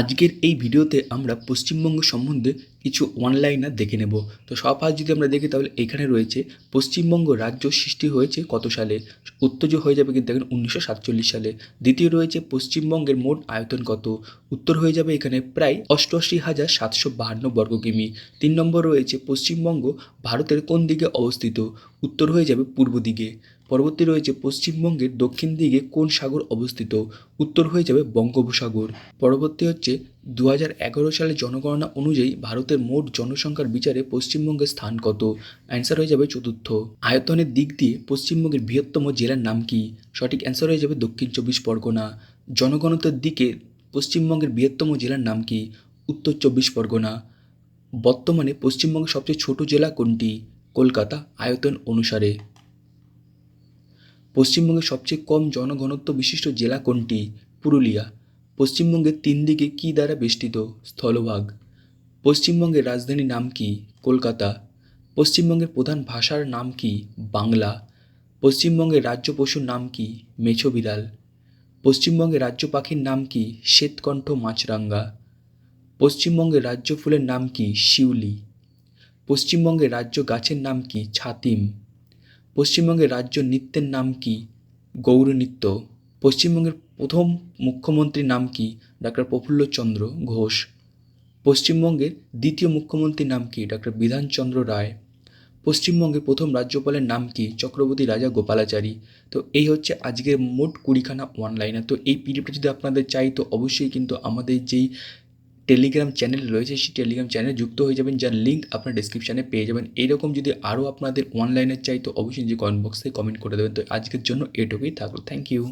আজকের এই ভিডিওতে আমরা পশ্চিমবঙ্গ সম্বন্ধে কিছু ওয়ানলাইনার দেখে নেব। তো সব যদি আমরা দেখি তাহলে এখানে রয়েছে পশ্চিমবঙ্গ রাজ্য সৃষ্টি হয়েছে কত সালে। উত্তর যে হয়ে যাবে কিন্তু দেখেন 1947 সালে। দ্বিতীয় রয়েছে পশ্চিমবঙ্গের মোট আয়তন কত। উত্তর হয়ে যাবে এখানে প্রায় 88,752 বর্গ কিমি। 3 নম্বর রয়েছে পশ্চিমবঙ্গ ভারতের কোন দিকে অবস্থিত। উত্তর হয়ে যাবে পূর্ব দিকে। পরবর্তী রয়েছে পশ্চিমবঙ্গের দক্ষিণ দিকে কোন সাগর অবস্থিত। উত্তর হয়ে যাবে বঙ্গোপসাগর। পরবর্তী হচ্ছে 2011 সালে জনগণনা অনুযায়ী ভারতের মোট জনসংখ্যার বিচারে পশ্চিমবঙ্গের স্থান কত। অ্যান্সার হয়ে যাবে চতুর্থ। আয়তনের দিক দিয়ে পশ্চিমবঙ্গের বৃহত্তম জেলার নাম কি। সঠিক অ্যান্সার হয়ে যাবে দক্ষিণ 24 পরগনা। জনগণতার দিকে পশ্চিমবঙ্গের বৃহত্তম জেলার নাম কি। উত্তর 24 পরগনা। বর্তমানে পশ্চিমবঙ্গের সবচেয়ে ছোট জেলা কোনটি। কলকাতা আয়তন অনুসারে। পশ্চিমবঙ্গের সবচেয়ে কম জনঘনত্ব বিশিষ্ট জেলা কোনটি। পুরুলিয়া। পশ্চিমবঙ্গের 3 দিকে কী দ্বারা বেষ্টিত। স্থলভাগ। পশ্চিমবঙ্গের রাজধানীর নাম কি। কলকাতা। পশ্চিমবঙ্গের প্রধান ভাষার নাম কি। বাংলা। পশ্চিমবঙ্গের রাজ্য পশুর নাম কি। মেছো বিড়াল। পশ্চিমবঙ্গের রাজ্য পাখির নাম কি। শ্বেতকণ্ঠ মাছরাঙা। পশ্চিমবঙ্গের রাজ্য ফুলের নাম কি। শিউলি। পশ্চিমবঙ্গের রাজ্য গাছের নাম কি। ছাতিম। পশ্চিমবঙ্গের রাজ্য নৃত্যের নাম কি। গৌরনৃত্য। পশ্চিমবঙ্গের প্রথম মুখ্যমন্ত্রীর নাম কি। ডক্টর প্রফুল্লচন্দ্র ঘোষ। পশ্চিমবঙ্গের দ্বিতীয় মুখ্যমন্ত্রীর নাম কি। ডক্টর বিধানচন্দ্র রায়। পশ্চিমবঙ্গের প্রথম রাজ্যপালের নাম কি। চক্রবর্তী রাজা গোপালাচারী। তো এই হচ্ছে আজকের মোট 20খানা ওয়ানলাইনার। তো এই পিডিএফটা যদি আপনাদের চাই তো অবশ্যই কিন্তু আমাদের যেই টেলিগ্রাম চ্যানেল রয়েছে সেই টেলিগ্রাম চ্যানেলে যুক্ত হয়ে যাবেন, যার লিঙ্ক আপনার ডেসক্রিপশানে পেয়ে যাবেন। এইরকম যদি আরও আপনাদের ওয়ানলাইনার চাই তো অবশ্যই যে কমেন্ট বক্সে কমেন্ট করে দেবেন। তো আজকের জন্য এটুকুই থাকলো। Thank you.